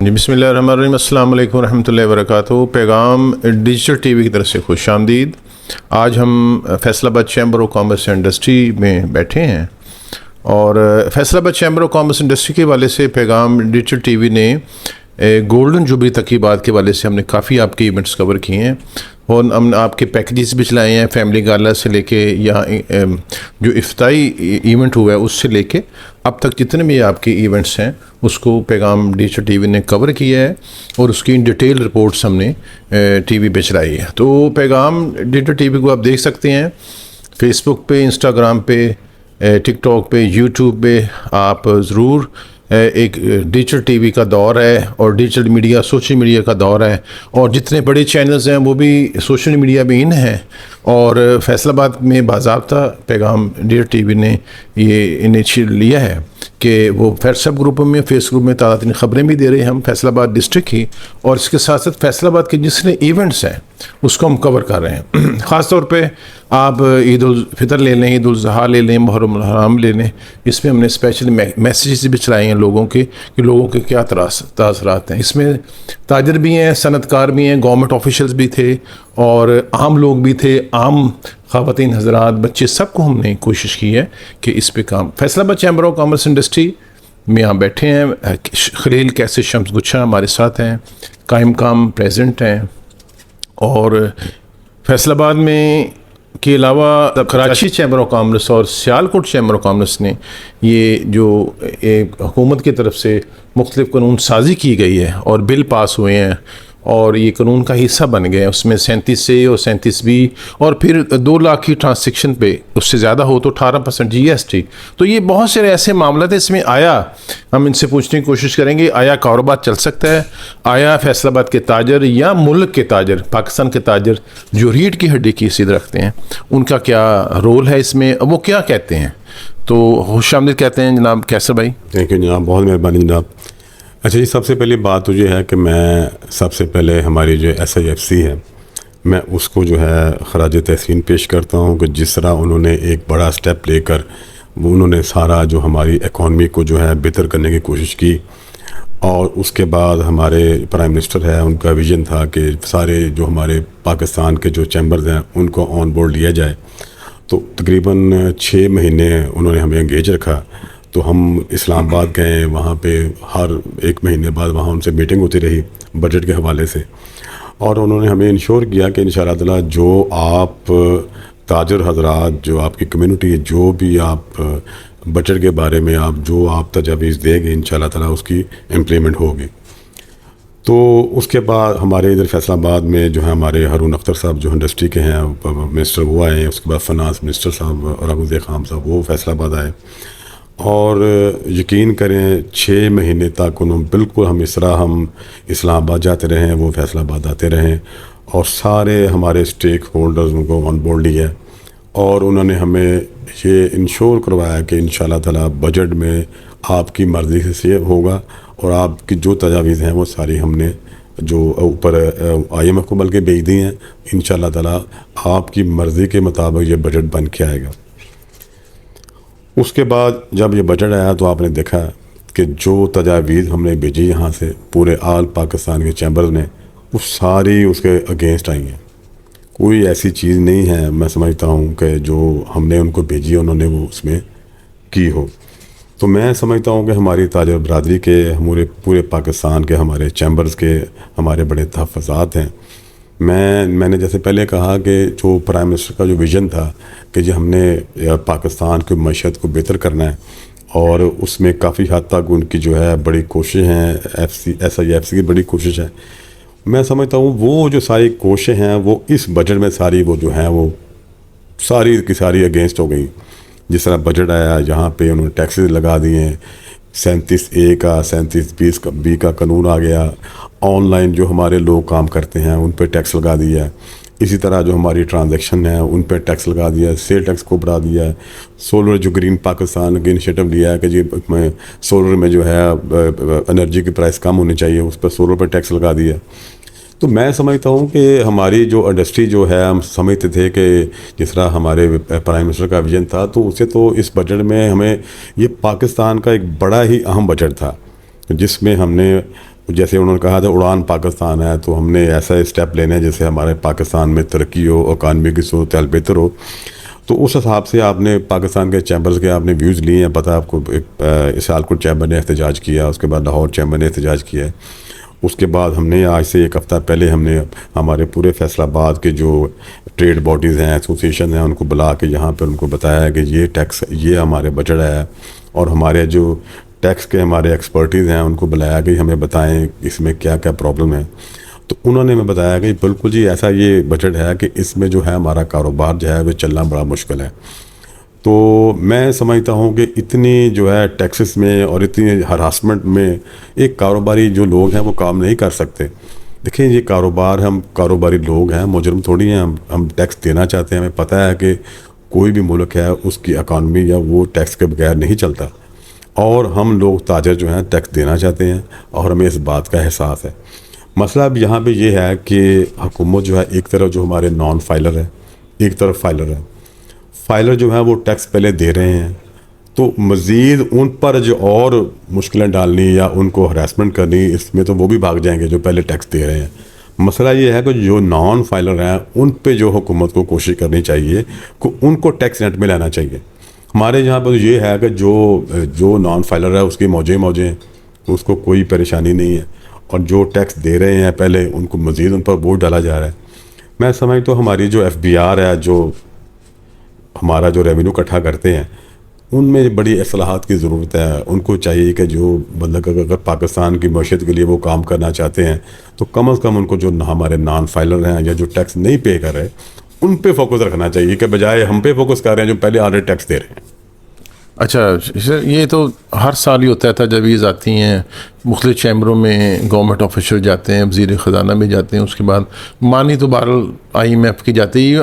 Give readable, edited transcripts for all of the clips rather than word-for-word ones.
جی بسم اللہ الرحمن الرحیم، السلام علیکم ورحمۃ اللہ وبرکاتہ۔ پیغام ڈیجیٹل ٹی وی کی طرف سے خوش آمدید۔ آج ہم فیصل آباد چیمبر آف کامرس انڈسٹری میں بیٹھے ہیں اور فیصل آباد چیمبر آف کامرس انڈسٹری کے حوالے سے پیغام ڈیجیٹل ٹی وی نے گولڈن جوبلی تقریبات کے حوالے سے ہم نے کافی آپ کے ایونٹس کور کیے ہیں اور ہم نے آپ کے پیکیجز بھی چلائے ہیں، فیملی گالا سے لے کے یہاں جو افتتاحی ایونٹ ہوا ہے اس سے لے کے اب تک جتنے بھی آپ کے ایونٹس ہیں اس کو پیغام ڈیجیٹل ٹی وی نے کور کیا ہے اور اس کی ڈیٹیل رپورٹس ہم نے ٹی وی پہ چلائی ہے۔ تو پیغام ڈیجیٹل ٹی وی کو آپ دیکھ سکتے ہیں فیس بک پہ، انسٹاگرام پہ، ٹک ٹاک پہ، یوٹیوب پہ۔ آپ ضرور ایک ڈیجیٹل ٹی وی کا دور ہے اور ڈیجیٹل میڈیا، سوشل میڈیا کا دور ہے، اور جتنے بڑے چینلز ہیں وہ بھی سوشل میڈیا میں ان ہیں، اور فیصل آباد میں باضابطہ پیغام ڈیجیٹل ٹی وی نے یہ انیشیٹو لیا ہے کہ وہ واٹس ایپ گروپوں میں، فیس گروپ میں تازہ ترین خبریں بھی دے رہے ہیں ہم فیصل آباد ڈسٹرکٹ کی، اور اس کے ساتھ ساتھ فیصل آباد کے جتنے ایونٹس ہیں اس کو ہم کور کر رہے ہیں۔ خاص طور پہ آپ عید الفطر لے لیں، عید الاضحیٰ لے لیں، محرم الحرام لے لیں، اس میں ہم نے اسپیشل میسیجز بھی چلائے ہیں لوگوں کے کہ لوگوں کے کیا تاثرات ہیں۔ اس میں تاجر بھی ہیں، صنعت کار بھی ہیں، گورنمنٹ آفیشلز بھی تھے اور عام لوگ بھی تھے، عام خواتین حضرات، بچے، سب کو ہم نے کوشش کی ہے کہ اس پہ کام۔ فیصل آباد چیمبر آف کامرس انڈسٹری میں یہاں بیٹھے ہیں، خلیل کیسے شمس گچھا ہمارے ساتھ ہیں، قائم کام پریزنٹ ہیں، اور فیصل آباد میں کے علاوہ کراچی چیمبر آف کامرس اور سیالکوٹ چیمبر آف کامرس نے یہ جو حکومت کی طرف سے مختلف قانون سازی کی گئی ہے اور بل پاس ہوئے ہیں اور یہ قانون کا حصہ بن گئے ہیں، اس میں 37A اور 37B، اور پھر 2 لاکھ کی ٹرانزیکشن پہ اس سے زیادہ ہو تو 18% GST۔ تو یہ بہت سے ایسے معاملات اس میں آیا، ہم ان سے پوچھنے کی کوشش کریں گے آیا کاروبار چل سکتا ہے، آیا فیصل آباد کے تاجر یا ملک کے تاجر، پاکستان کے تاجر جو ریڑھ کی ہڈی کی حیثیت رکھتے ہیں، ان کا کیا رول ہے اس میں، وہ کیا کہتے ہیں۔ تو خوش آمدید کہتے ہیں جناب کیسر بھائی۔ تھینک یو جناب، بہت مہربانی جناب۔ اچھا جی، سب سے پہلی بات تو یہ ہے کہ میں سب سے پہلے ہماری جو SIFC ہے، میں اس کو جو ہے خراج تحسین پیش کرتا ہوں کہ جس طرح انہوں نے ایک بڑا سٹیپ لے کر انہوں نے سارا جو ہماری اکانومی کو جو ہے بہتر کرنے کی کوشش کی، اور اس کے بعد ہمارے پرائم منسٹر ہے، ان کا ویژن تھا کہ سارے جو ہمارے پاکستان کے جو چیمبرز ہیں ان کو آن بورڈ لیا جائے۔ تو تقریباً 6 مہینے انہوں نے ہمیں انگیج رکھا، تو ہم اسلام آباد گئے، وہاں پہ ہر 1 مہینے بعد وہاں ان سے میٹنگ ہوتی رہی بجٹ کے حوالے سے، اور انہوں نے ہمیں انشور کیا کہ انشاءاللہ تعالیٰ جو آپ تاجر حضرات، جو آپ کی کمیونٹی، جو بھی آپ بجٹ کے بارے میں جو آپ تجاویز دیں گے انشاءاللہ تعالیٰ اس کی امپلیمنٹ ہوگی۔ تو اس کے بعد ہمارے ادھر فیصل آباد میں جو ہے ہمارے ہارون اختر صاحب جو انڈسٹری کے ہیں منسٹر وہ آئے ہیں، اس کے بعد فنانس منسٹر صاحب راغب خان صاحب وہ فیصل آباد آئے، اور یقین کریں 6 مہینے تک انہوں بالکل ہم اس طرح ہم اسلام آباد جاتے رہیں، وہ فیصل آباد آتے رہیں، اور سارے ہمارے اسٹیک ہولڈرز ان کو آن بورڈ لیا، اور انہوں نے ہمیں یہ انشور کروایا کہ انشاءاللہ تعالیٰ بجٹ میں آپ کی مرضی سے ہوگا، اور آپ کی جو تجاویز ہیں وہ ساری ہم نے جو اوپر IMF کو بلکہ بھیج دی ہیں، انشاءاللہ تعالیٰ آپ کی مرضی کے مطابق یہ بجٹ بن کے آئے گا۔ اس کے بعد جب یہ بجٹ آیا تو آپ نے دیکھا کہ جو تجاویز ہم نے بھیجی یہاں سے پورے آل پاکستان کے چیمبرز نے، وہ ساری اس کے اگینسٹ آئی ہیں۔ کوئی ایسی چیز نہیں ہے میں سمجھتا ہوں کہ جو ہم نے ان کو بھیجی انہوں نے وہ اس میں کی ہو۔ تو میں سمجھتا ہوں کہ ہماری تاجر برادری کے، ہمارے پورے پاکستان کے، ہمارے چیمبرز کے ہمارے بڑے تحفظات ہیں۔ میں نے جیسے پہلے کہا کہ جو پرائم منسٹر کا جو ویژن تھا کہ جی ہم نے پاکستان کی معیشت کو بہتر کرنا ہے، اور اس میں کافی حد تک ان کی جو ہے بڑی کوشش ہیں، SIFC کی بڑی کوشش ہے۔ میں سمجھتا ہوں وہ جو ساری کوششیں ہیں وہ اس بجٹ میں ساری وہ جو ہیں وہ ساری کی ساری اگینسٹ ہو گئی۔ جس طرح بجٹ آیا یہاں پہ انہوں نے ٹیکسز لگا دیے ہیں، 37A کا 37B کا قانون آ گیا، آن لائن جو ہمارے لوگ کام کرتے ہیں ان پہ ٹیکس لگا دیا ہے، اسی طرح جو ہماری ٹرانزیکشن ہے ان پہ ٹیکس لگا دیا ہے، سیل ٹیکس کو بڑھا دیا ہے، سولر جو گرین پاکستان کے انیشیٹو لیا ہے کہ جی میں سولر میں جو ہے انرجی کی پرائس کم ہونی چاہیے، اس پہ سولر پہ ٹیکس لگا دیا۔ تو میں سمجھتا ہوں کہ ہماری جو انڈسٹری جو ہے، ہم سمجھتے تھے کہ جس طرح ہمارے پرائم منسٹر کا ویژن تھا، تو اسے تو اس بجٹ میں ہمیں یہ پاکستان کا ایک بڑا ہی اہم بجٹ تھا جس میں ہم نے جیسے انہوں نے کہا تھا اڑان پاکستان ہے، تو ہم نے ایسا اسٹیپ لینا ہے جیسے ہمارے پاکستان میں ترقی ہو، اکانومی کی صورتحال بہتر ہو. تو اس حساب سے آپ نے پاکستان کے چیمبرز کے آپ نے ویوز لیے ہیں. پتہ آپ کو سیالکوٹ چیمبر نے احتجاج کیا، اس کے بعد لاہور چیمبر نے احتجاج کیا ہے. اس کے بعد ہم نے آج سے ایک ہفتہ پہلے ہم نے ہمارے پورے فیصل آباد کے جو ٹریڈ باڈیز ہیں، ایسوسیشن ہیں، ان کو بلا کے یہاں پہ ان کو بتایا ہے کہ یہ ٹیکس، یہ ہمارے بجٹ ہے. اور ہمارے جو ٹیکس کے ہمارے ایکسپرٹیز ہیں ان کو بلایا کہ ہمیں بتائیں اس میں کیا کیا پرابلم ہے. تو انہوں نے ہمیں بتایا کہ بالکل جی ایسا یہ بجٹ ہے کہ اس میں جو ہے ہمارا کاروبار جو ہے وہ چلنا بڑا مشکل ہے. تو میں سمجھتا ہوں کہ اتنی جو ہے ٹیکسز میں اور اتنی ہراسمنٹ میں ایک کاروباری جو لوگ ہیں وہ کام نہیں کر سکتے. دیکھیں یہ کاروبار، ہم کاروباری لوگ ہیں، مجرم تھوڑی ہیں. ہم ٹیکس دینا چاہتے ہیں. ہمیں پتہ ہے کہ کوئی بھی ملک ہے اس کی اکانومی یا وہ ٹیکس کے بغیر نہیں چلتا، اور ہم لوگ تاجر جو ہیں ٹیکس دینا چاہتے ہیں اور ہمیں اس بات کا احساس ہے. مسئلہ اب یہاں پہ یہ ہے کہ حکومت جو ہے ایک طرف جو ہمارے نان فائلر ہے، ایک طرف فائلر ہے. فائلر جو ہیں وہ ٹیکس پہلے دے رہے ہیں، تو مزید ان پر جو اور مشکلیں ڈالنی یا ان کو ہراسمنٹ کرنی، اس میں تو وہ بھی بھاگ جائیں گے جو پہلے ٹیکس دے رہے ہیں. مسئلہ یہ ہے کہ جو نان فائلر ہیں ان پہ جو حکومت کو کوشش کرنی چاہیے کہ ان کو ٹیکس نیٹ میں لینا چاہیے. ہمارے یہاں پر یہ ہے کہ جو نان فائلر ہے اس کی موجیں ہیں، اس کو کوئی پریشانی نہیں ہے، اور جو ٹیکس دے رہے ہیں پہلے ان کو مزید ان پر بوجھ ڈالا جا رہا ہے. میں سمجھتا ہوں ہماری جو FBR ہے، جو ہمارا جو ریونیو اکٹھا کرتے ہیں، ان میں بڑی اصلاحات کی ضرورت ہے. ان کو چاہیے کہ جو مطلب اگر پاکستان کی معیشت کے لیے وہ کام کرنا چاہتے ہیں تو کم از کم ان کو جو ہمارے نان فائلر ہیں یا جو ٹیکس نہیں پے کر رہے ان پہ فوکس رکھنا چاہیے، کہ بجائے ہم پہ فوکس کر رہے ہیں جو پہلے آلریڈی ٹیکس دے رہے ہیں. اچھا سر، یہ تو ہر سال ہی ہوتا ہے، تجاویز آتی ہیں مختلف چیمبروں میں، گورنمنٹ آفیشل جاتے ہیں، وزیر خزانہ بھی جاتے ہیں، اس کے بعد مانی تو بہرحال IMF کی جاتی ہے.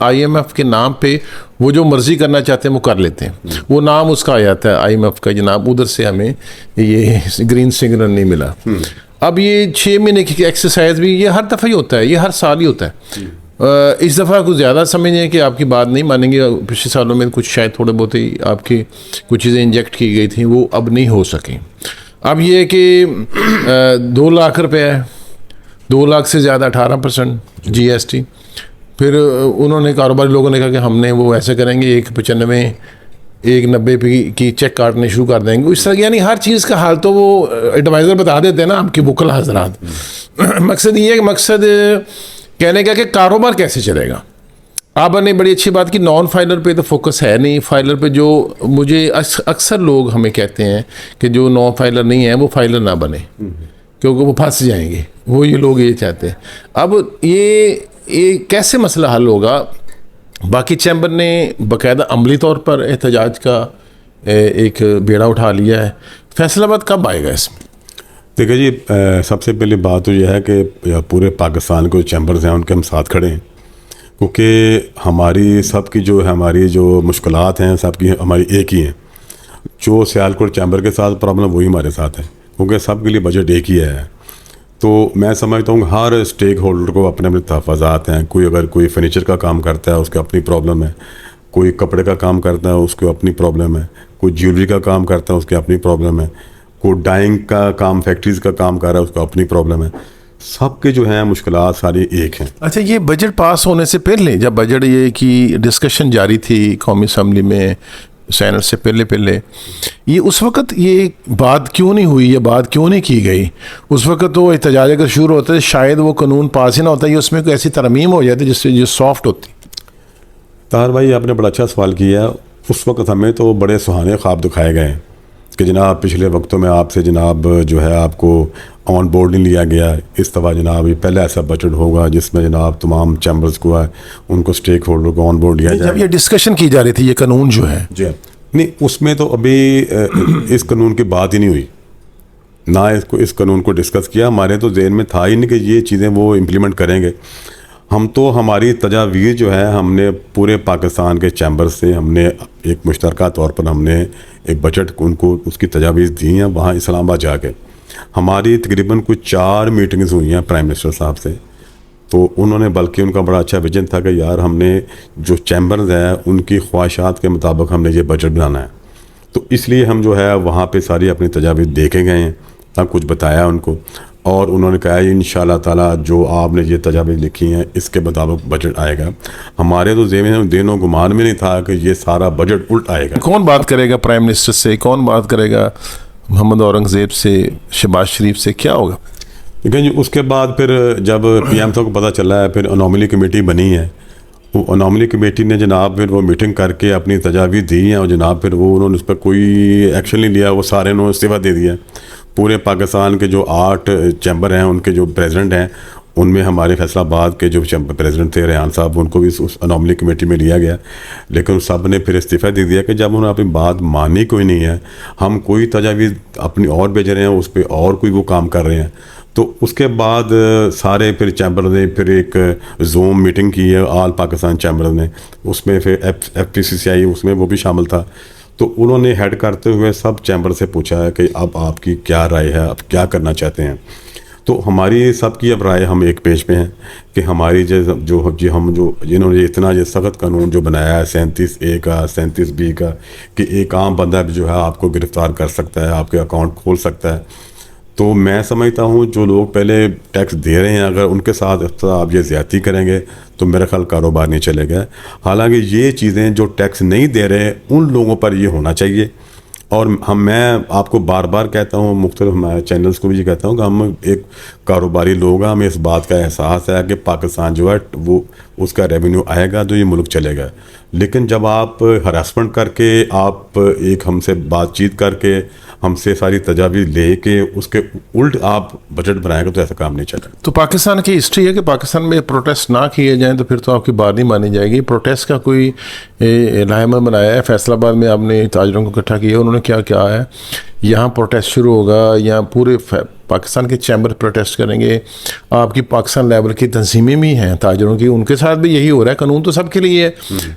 IMF کے نام پہ وہ جو مرضی کرنا چاہتے ہیں وہ کر لیتے ہیں. وہ نام اس کا آ جاتا ہے IMF کا، جناب ادھر سے ہمیں یہ گرین سگنل نہیں ملا. اب یہ 6 مہینے کی ایکسرسائز بھی یہ ہر دفعہ ہی ہوتا ہے، یہ ہر سال ہی ہوتا ہے. اس دفعہ کچھ زیادہ سمجھیں کہ آپ کی بات نہیں مانیں گے. پچھلے سالوں میں کچھ شاید تھوڑے بہت ہی آپ کی کچھ چیزیں انجیکٹ کی گئی تھیں، وہ اب نہیں ہو سکیں. اب یہ کہ 2 لاکھ روپے ہے، 2 لاکھ سے زیادہ 18% GST. پھر انہوں نے کاروباری لوگوں نے کہا کہ ہم نے وہ ایسے کریں گے 195 190 کی چیک کاٹنے شروع کر دیں گے. اس طرح یعنی ہر چیز کا حال تو وہ ایڈوائزر بتا دیتے ہیں نا آپ کے وکلا حضرات. مقصد یہ ہے کہ مقصد کہنے کا کہ کاروبار کیسے چلے گا. آپ نے بڑی اچھی بات کی، نان فائلر پہ تو فوکس ہے نہیں. فائلر پہ جو مجھے اکثر لوگ ہمیں کہتے ہیں کہ جو نان فائلر نہیں ہیں وہ فائلر نہ بنے، کیونکہ وہ پھنس جائیں گے. وہ یہ لوگ یہ چاہتے ہیں. اب یہ کیسے مسئلہ حل ہوگا؟ باقی چیمبر نے باقاعدہ عملی طور پر احتجاج کا ایک بیڑا اٹھا لیا ہے. فیصل آباد کب آئے گا اس میں؟ دیکھیں جی، سب سے پہلی بات تو یہ ہے کہ پورے پاکستان کے جو چیمبرز ہیں ان کے ہم ساتھ کھڑے ہیں، کیونکہ ہماری سب کی جو ہماری جو مشکلات ہیں سب کی ہماری ایک ہی ہیں. جو سیالکوٹ چیمبر کے ساتھ پرابلم وہی ہمارے ساتھ ہے، کیونکہ سب کے لیے بجٹ ایک ہی ہے. تو میں سمجھتا ہوں ہر اسٹیک ہولڈر کو اپنے اپنے تحفظات ہیں. اگر کوئی فرنیچر کا کام کرتا ہے اس کی اپنی پرابلم ہے، کوئی کپڑے کا کام کرتا ہے اس کو اپنی پرابلم ہے، کوئی جیولری کا کام کرتا ہے اس کی اپنی پرابلم ہے، کوئی ڈائنگ کا کام فیکٹریز کا کام کر رہا ہے اس کو اپنی پرابلم ہے. سب کے جو ہیں مشکلات ساری ایک ہیں. اچھا، یہ بجٹ پاس ہونے سے پہلے جب بجٹ یہ کی ڈسکشن جاری تھی قومی اسمبلی میں سینٹ سے پہلے یہ اس وقت یہ بات کیوں نہیں ہوئی، یہ بات کیوں نہیں کی گئی؟ اس وقت تو احتجاج اگر شروع ہوتا ہے شاید وہ قانون پاس ہی نہ ہوتا، یہ اس میں کوئی ایسی ترمیم ہو جاتی جس سے جو سافٹ ہوتی. طاہر بھائی آپ نے بڑا اچھا سوال کیا ہے. اس وقت ہمیں تو بڑے سہانے خواب دکھائے گئے ہیں کہ جناب پچھلے وقتوں میں آپ سے جناب جو ہے آپ کو آن بورڈ نہیں لیا گیا. اس دفعہ جناب یہ پہلا ایسا بجٹ ہوگا جس میں جناب تمام چیمبرز کو ہے ان کو اسٹیک ہولڈر کو آن بورڈ لیا جائے. جب یہ ڈسکشن کی جا رہی تھی یہ قانون جو ہے جی نہیں، اس میں تو ابھی اس قانون کی بات ہی نہیں ہوئی، نہ اس قانون کو ڈسکس کیا. ہمارے تو ذہن میں تھا ہی نہیں کہ یہ چیزیں وہ امپلیمنٹ کریں گے. ہم تو ہماری تجاویز جو ہے ہم نے پورے پاکستان کے چیمبر سے ہم نے ایک مشترکہ طور پر ہم نے ایک بجٹ ان کو اس کی تجاویز دی ہیں. وہاں اسلام آباد جا کے ہماری تقریباً کچھ 4 میٹنگز ہوئی ہیں پرائم منسٹر صاحب سے. تو انہوں نے بلکہ ان کا بڑا اچھا ویژن تھا کہ یار ہم نے جو چیمبرز ہیں ان کی خواہشات کے مطابق ہم نے یہ بجٹ بنانا ہے. تو اس لیے ہم جو ہے وہاں پہ ساری اپنی تجاویز دے کے گئے ہیں. سب کچھ بتایا ان کو، اور انہوں نے کہا انشاءاللہ تعالیٰ جو آپ نے یہ تجاویز لکھی ہیں اس کے مطابق بجٹ آئے گا. ہمارے تو ذہن دین و گمان میں نہیں تھا کہ یہ سارا بجٹ الٹ آئے گا. کون بات کرے گا پرائم منسٹر سے، کون بات کرے گا محمد اورنگزیب سے، شہباز شریف سے، کیا ہوگا؟ لیکن جی اس کے بعد پھر جب پی ایم صاحب کو پتہ چلا ہے، پھر انوملی کمیٹی بنی ہے. وہ انوملی کمیٹی نے جناب پھر وہ میٹنگ کر کے اپنی تجاویز دی ہیں، اور جناب پھر وہ انہوں نے اس پر کوئی ایکشن نہیں لیا. وہ سارے انہوں نے استعفیٰ دے دیا. پورے پاکستان کے جو 8 چیمبر ہیں ان کے جو پریزیڈنٹ ہیں، ان میں ہمارے فیصل آباد کے جو پریزیڈنٹ تھے ریحان صاحب، ان کو بھی اس انوملی کمیٹی میں لیا گیا. لیکن سب نے پھر استعفیٰ دے دیا کہ جب انہوں نے اپنی بات مانی کوئی نہیں ہے، ہم کوئی تجاویز اپنی اور بھیج رہے ہیں، اس پہ اور کوئی وہ کام کر رہے ہیں. تو اس کے بعد سارے پھر چیمبر نے پھر ایک زوم میٹنگ کی ہے آل پاکستان چیمبر نے. اس میں پھر ایف پی سی سی آئی اس میں وہ بھی شامل تھا. تو انہوں نے ہیڈ کرتے ہوئے سب چیمبر سے پوچھا ہے کہ اب آپ کی کیا رائے ہے، اب کیا کرنا چاہتے ہیں. تو ہماری سب کی اب رائے ہم ایک پیج پہ ہیں کہ ہماری جنہوں نے اتنا یہ سخت قانون جو بنایا ہے 37A کا 37B کا، کہ ایک عام بندہ جو ہے آپ کو گرفتار کر سکتا ہے، آپ کے اکاؤنٹ کھول سکتا ہے. تو میں سمجھتا ہوں جو لوگ پہلے ٹیکس دے رہے ہیں، اگر ان کے ساتھ آپ یہ زیادتی کریں گے تو میرا خیال کاروبار نہیں چلے گا. حالانکہ یہ چیزیں جو ٹیکس نہیں دے رہے ان لوگوں پر یہ ہونا چاہیے. اور میں آپ کو بار بار کہتا ہوں، مختلف ہمارے چینلز کو بھی یہ کہتا ہوں کہ ہم ایک کاروباری لوگ ہیں، ہمیں اس بات کا احساس ہے کہ پاکستان جو ہے وہ اس کا ریونیو آئے گا تو یہ ملک چلے گا. لیکن جب آپ ہراسمنٹ کر کے، آپ ایک ہم سے بات چیت کر کے، ہم سے ساری تجاویز لے کے اس کے الٹ آپ بجٹ بنائے گا تو ایسا کام نہیں چلے. تو پاکستان کی ہسٹری ہے کہ پاکستان میں پروٹیسٹ نہ کیے جائیں تو پھر تو آپ کی بات نہیں مانی جائے گی. پروٹیسٹ کا کوئی لائحہ بنایا ہے؟ فیصل آباد میں آپ نے تاجروں کو اکٹھا کیا، انہوں نے کیا کیا ہے؟ یہاں پروٹیسٹ شروع ہوگا، یہاں پورے پاکستان کے چیمبر پروٹیسٹ کریں گے. آپ کی پاکستان لیول کی تنظیمیں بھی ہیں تاجروں کی، ان کے ساتھ بھی یہی ہو رہا ہے. قانون تو سب کے لیے ہے.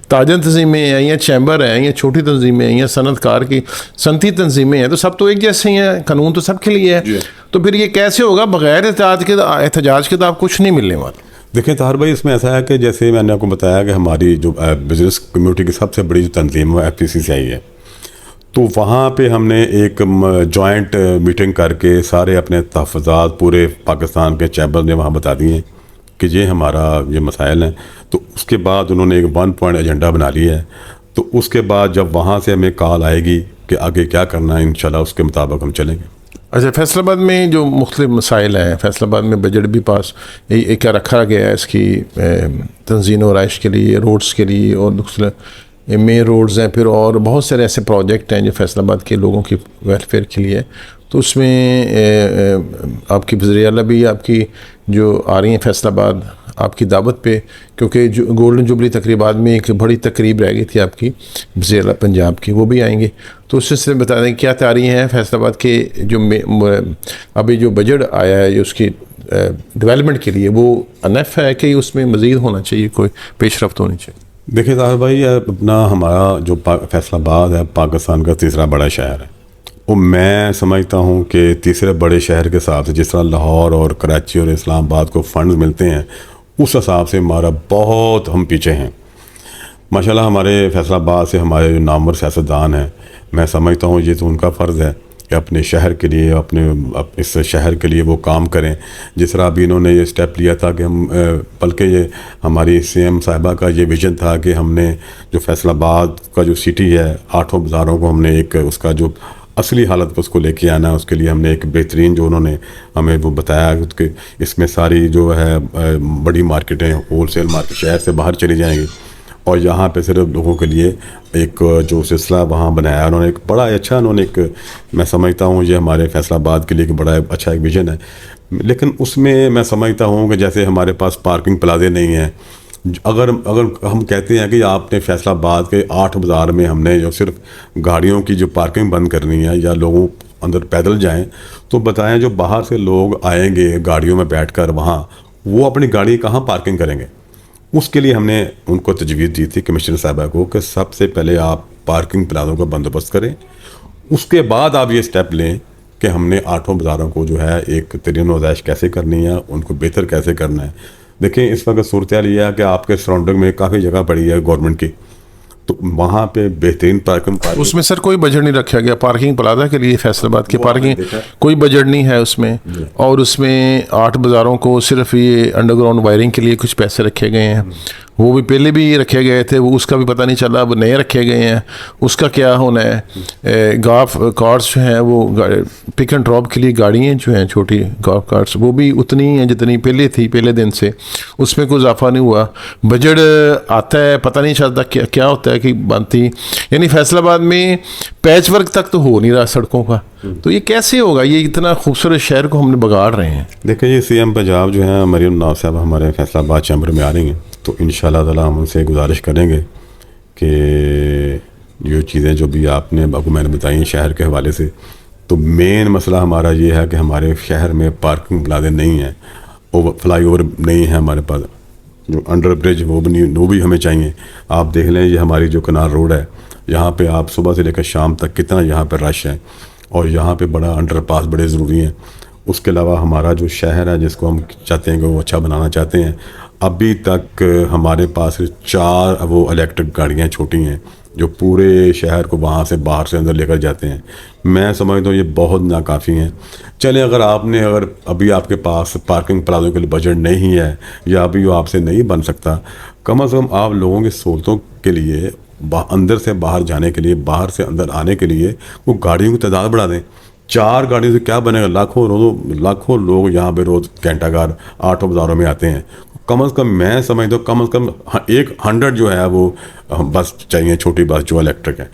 تاجر تنظیمیں ہیں یا چیمبر ہیں یا چھوٹی تنظیمیں ہیں یا صنعت کار کی صنعتی تنظیمیں ہیں، تو سب تو ایک جیسے ہی ہیں. قانون تو سب کے لیے ہے. تو پھر یہ کیسے ہوگا؟ بغیر احتجاج کے تو آپ کچھ نہیں ملنے والا. دیکھیں طاہر بھائی، اس میں ایسا ہے کہ جیسے میں نے آپ کو بتایا کہ ہماری جو بزنس کمیونٹی کی سب سے بڑی جو تنظیم وہ FPCCI ہے. تو وہاں پہ ہم نے ایک جوائنٹ میٹنگ کر کے سارے اپنے تحفظات پورے پاکستان کے چیمبر نے وہاں بتا دیے کہ یہ ہمارا یہ مسائل ہیں. تو اس کے بعد انہوں نے ایک 1 پوائنٹ ایجنڈا بنا لیا ہے. تو اس کے بعد جب وہاں سے ہمیں کال آئے گی کہ آگے کیا کرنا ہے، انشاءاللہ اس کے مطابق ہم چلیں گے. اچھا، فیصل آباد میں جو مختلف مسائل ہیں، فیصل آباد میں بجٹ بھی پاس کیا رکھا گیا ہے اس کی تنظیم و آرائش کے لیے، روڈز کے لیے، اور مین روڈز ہیں، پھر اور بہت سارے ایسے پروجیکٹ ہیں جو فیصل آباد کے لوگوں کی ویلفیئر کے لیے. تو اس میں آپ کی وزیر اعلیٰ بھی آپ کی جو آ رہی ہیں فیصل آباد آپ کی دعوت پہ، کیونکہ جو گولڈن جوبلی تقریبات میں ایک بڑی تقریب رہ گئی تھی آپ کی وزیر اعلیٰ پنجاب کی، وہ بھی آئیں گے. تو اس سے بتا دیں کیا تیاری ہیں فیصل آباد کے جو ابھی جو بجٹ آیا ہے جو اس کی ڈیولپمنٹ کے لیے، وہ انف ہے کہ اس میں مزید ہونا چاہیے، کوئی پیش رفت ہونی چاہیے؟ دیکھیں طاہر بھائی، اپنا ہمارا جو فیصل آباد ہے پاکستان کا تیسرا بڑا شہر ہے. اور میں سمجھتا ہوں کہ تیسرے بڑے شہر کے حساب سے جس طرح لاہور اور کراچی اور اسلام آباد کو فنڈز ملتے ہیں، اس حساب سے ہمارا بہت ہم پیچھے ہیں. ماشاءاللہ ہمارے فیصل آباد سے ہمارے جو نامور سیاستدان ہیں، میں سمجھتا ہوں یہ تو ان کا فرض ہے کہ اپنے شہر کے لیے، اس شہر کے لیے وہ کام کریں. جس طرح ابھی انہوں نے یہ سٹیپ لیا تھا کہ ہم بلکہ یہ ہماری CM صاحبہ کا یہ ویژن تھا کہ ہم نے جو فیصل آباد کا جو سٹی ہے 8 بازاروں کو ہم نے ایک اس کا جو اصلی حالت پر اس کو لے کے آنا ہے. اس کے لیے ہم نے ایک بہترین جو انہوں نے ہمیں وہ بتایا کہ اس میں ساری جو ہے بڑی مارکیٹیں، ہول سیل مارکیٹ شہر سے باہر چلی جائیں گی، اور یہاں پہ صرف لوگوں کے لیے ایک جو سلسلہ وہاں بنایا انہوں نے. ایک بڑا اچھا انہوں نے ایک، میں سمجھتا ہوں یہ ہمارے فیصل آباد کے لیے ایک بڑا اچھا ایک ویژن ہے. لیکن اس میں سمجھتا ہوں کہ جیسے ہمارے پاس پارکنگ پلازے نہیں ہیں. اگر ہم کہتے ہیں کہ آپ نے فیصل آباد کے 8 بازار میں ہم نے جو صرف گاڑیوں کی جو پارکنگ بند کرنی ہے یا لوگوں اندر پیدل جائیں، تو بتائیں جو باہر سے لوگ آئیں گے گاڑیوں میں بیٹھ کر، وہاں وہ اپنی گاڑی کہاں پارکنگ کریں گے؟ اس کے لیے ہم نے ان کو تجویز دی تھی کمشنر صاحبہ کو کہ سب سے پہلے آپ پارکنگ پلازوں کا بندوبست کریں، اس کے بعد آپ یہ سٹیپ لیں کہ ہم نے 8 بازاروں کو جو ہے ایک ترین گزائش کیسے کرنی ہے، ان کو بہتر کیسے کرنا ہے. دیکھیں اس وقت صورتحال یہ ہے کہ آپ کے سراؤنڈنگ میں کافی جگہ پڑی ہے گورنمنٹ کی، تو وہاں پہ بہترین پارکنگ اس میں سر کوئی بجٹ نہیں رکھا گیا پارکنگ پلازا کے لیے فیصل آباد کی پارکنگ کوئی بجٹ نہیں ہے اس میں, اور اس میں 8 بازاروں کو صرف یہ انڈر گراؤنڈ وائرنگ کے لیے کچھ پیسے رکھے گئے ہیں, وہ بھی پہلے بھی رکھے گئے تھے, وہ اس کا بھی پتہ نہیں چلا, اب نئے رکھے گئے ہیں, اس کا کیا ہونا ہے. گولف کارٹس جو ہیں وہ پک اینڈ ڈراپ کے لیے گاڑیاں جو ہیں چھوٹی گولف کارٹس وہ بھی اتنی ہیں جتنی پہلے تھی پہلے دن سے, اس میں کوئی اضافہ نہیں ہوا. بجٹ آتا ہے پتہ نہیں چلتا کیا ہوتا ہے کہ بنتی, یعنی فیصل آباد میں پیچ ورک تک تو ہو نہیں رہا سڑکوں کا, تو یہ کیسے ہوگا؟ یہ اتنا خوبصورت شہر کو ہم نے بگاڑ رہے ہیں. دیکھیں یہ سی ایم پنجاب جو ہیں مریم نواز صاحب ہمارے فیصل آباد چیمبر میں آ رہی ہیں, تو انشاءاللہ تعالی ہم ان سے گزارش کریں گے کہ یہ چیزیں جو بھی آپ نے ابو میں نے بتائی ہیں شہر کے حوالے سے, تو مین مسئلہ ہمارا یہ ہے کہ ہمارے شہر میں پارکنگ پلازے نہیں ہیں, فلائی اوور نہیں ہے ہمارے پاس, جو انڈر برج وہ بھی ہمیں چاہیے. آپ دیکھ لیں یہ ہماری جو کنار روڈ ہے یہاں پہ آپ صبح سے لے کر شام تک کتنا یہاں پہ رش ہے, اور یہاں پہ بڑا انڈر پاس بڑے ضروری ہیں. اس کے علاوہ ہمارا جو شہر ہے جس کو ہم چاہتے ہیں کہ وہ اچھا بنانا چاہتے ہیں, ابھی تک ہمارے پاس 4 وہ الیکٹرک گاڑیاں چھوٹی ہیں جو پورے شہر کو وہاں سے باہر سے اندر لے کر جاتے ہیں. میں سمجھتا ہوں یہ بہت ناکافی ہیں. چلیں اگر ابھی آپ کے پاس پارکنگ پلازوں کے لیے بجٹ نہیں ہے یا ابھی وہ آپ سے نہیں بن سکتا, کم از کم آپ لوگوں کی سہولتوں کے لیے اندر سے باہر جانے کے لیے باہر سے اندر آنے کے لیے وہ گاڑیوں کی تعداد بڑھا دیں. 4 گاڑیوں سے کیا بنے گا؟ لاکھوں لوگ یہاں پہ روز گھنٹہ گار آٹو بازاروں میں آتے ہیں. کم از کم میں سمجھتا ہوں کم از کم 100 جو ہے وہ بس چاہیے, چھوٹی بس جو الیکٹرک ہے,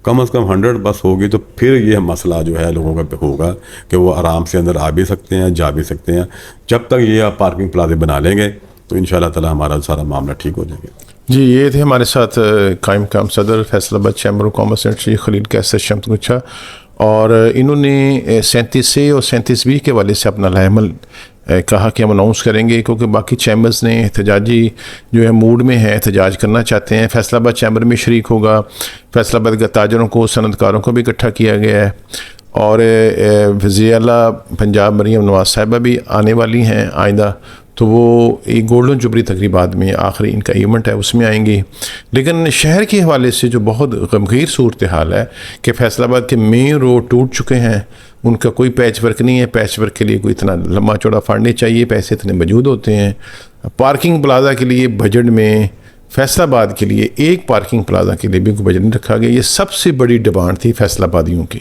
کم از کم 100 بس ہوگی تو پھر یہ مسئلہ جو ہے لوگوں کا ہوگا کہ وہ آرام سے اندر آ بھی سکتے ہیں جا بھی سکتے ہیں. جب تک یہ آپ پارکنگ پلازے بنا لیں گے تو انشاءاللہ تعالی ہمارا سارا معاملہ ٹھیک ہو جائے گا. جی یہ تھے ہمارے ساتھ قائم مقام صدر فیصل آباد چیمبر آف کامرس اینڈ خلیل کیسر شمت گچھا, اور انہوں نے 37A اور 37B کے والے سے اپنا لائحہ عمل کہا کہ ہم اناؤنس کریں گے, کیونکہ باقی چیمبرز نے احتجاجی جو ہے موڈ میں ہے, احتجاج کرنا چاہتے ہیں. فیصل آباد چیمبر میں شریک ہوگا, فیصل آباد کے تاجروں کو صنعت کاروں کو بھی اکٹھا کیا گیا ہے, اور وزیر اعلیٰ پنجاب مریم نواز صاحبہ بھی آنے والی ہیں آئندہ, تو وہ ایک گولڈن جوبلی تقریبات میں آخری ان کا ایونٹ ہے اس میں آئیں گی. لیکن شہر کے حوالے سے جو بہت غمگین صورتحال ہے کہ فیصل آباد کے مین روڈ ٹوٹ چکے ہیں, ان کا کوئی پیچ ورک نہیں ہے. پیچ ورک کے لیے کوئی اتنا لمبا چوڑا فنڈ نہیں چاہیے, پیسے اتنے موجود ہوتے ہیں. پارکنگ پلازا کے لیے بجٹ میں فیصل آباد کے لیے ایک پارکنگ پلازا کے لیے بھی کوئی بجٹ نہیں رکھا گیا. یہ سب سے بڑی ڈیمانڈ تھی فیصل آبادیوں کی,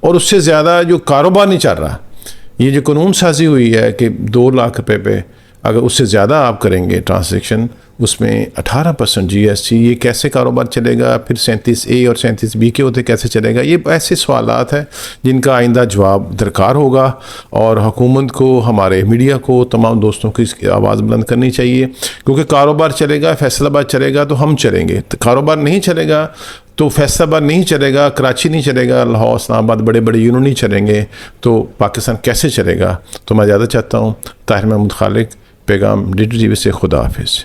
اور اس سے زیادہ جو کاروبار نہیں چل رہا. یہ جو قانون سازی ہوئی ہے کہ 2 لاکھ روپے پہ اگر اس سے زیادہ آپ کریں گے ٹرانزیکشن, اس میں 18% GST, یہ کیسے کاروبار چلے گا؟ پھر 37A اور 37B کے ہوتے کیسے چلے گا؟ یہ ایسے سوالات ہیں جن کا آئندہ جواب درکار ہوگا, اور حکومت کو, ہمارے میڈیا کو, تمام دوستوں کی اس کی آواز بلند کرنی چاہیے. کیونکہ کاروبار چلے گا, فیصل آباد چلے گا تو ہم چلیں گے. کاروبار نہیں چلے گا تو فیصل آباد نہیں چلے گا, کراچی نہیں چلے گا, لاہور, اسلام آباد بڑے بڑے یونٹ نہیں چلیں گے, تو پاکستان کیسے چلے گا؟ تو میں زیادہ چاہتا ہوں. طاہر محمود خالق, پیغام ڈیجیٹل TV سے. خدا حافظ.